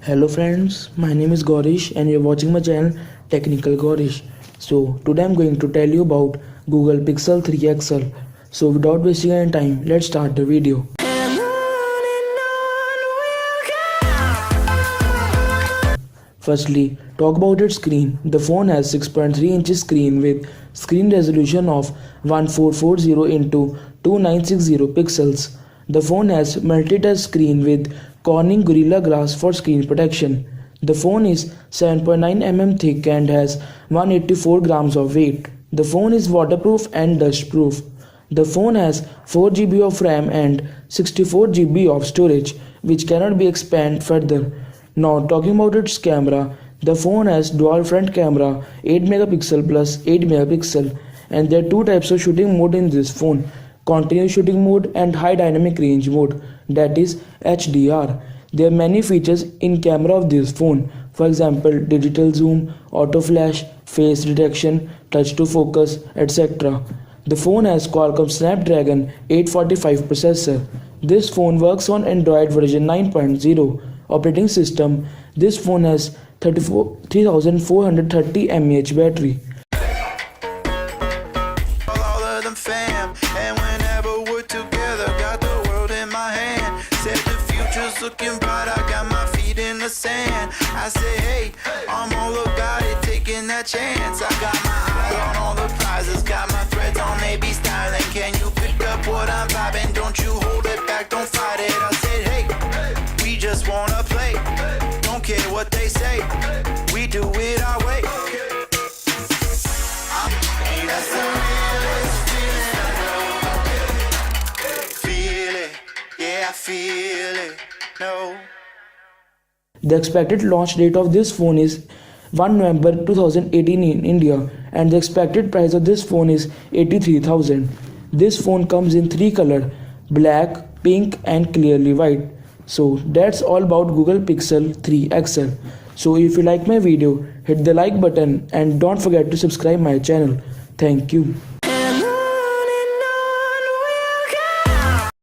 Hello friends, my name is Gaurish and you're watching my channel Technical Gaurish. So today I'm going to tell you about Google Pixel 3 XL. So without wasting any time, let's start the video. Firstly, talk about its screen. The phone has 6.3 inches screen with screen resolution of 1440 into 2960 pixels. The phone has multi-touch screen with Corning Gorilla Glass for screen protection. The phone is 7.9 mm thick and has 184 grams of weight. The phone is waterproof and dustproof. The phone has 4 GB of RAM and 64 GB of storage, which cannot be expanded further. Now talking about its camera, the phone has dual front camera 8 megapixel plus 8 megapixel, and there are two types of shooting mode in this phone: continuous shooting mode and high dynamic range mode, that is HDR. There are many features in camera of this phone. For example, digital zoom, auto flash, face detection, touch to focus, etc. The phone has Qualcomm Snapdragon 845 processor. This phone works on Android version 9.0 operating system. This phone has 3430 mAh battery. And whenever we're together, got the world in my hand. Said the future's looking bright, I got my feet in the sand. I say, hey, I'm all about it, taking that chance. I got my eye on all the prizes, got my threads on, they be styling. Can you pick up what I'm vibing? Don't you hold it back, don't fight it. I said, hey, we just wanna play. Don't care what they say, we do it our way. That's the realest feeling I know. Feel it, yeah, I feel it, no. The expected launch date of this phone is 1 November 2018 in India, and the expected price of this phone is 83,000. This phone comes in 3 colors: black, pink and clearly white. So that's all about Google Pixel 3 XL. So if you like my video, hit the like button and don't forget to subscribe my channel. Thank you.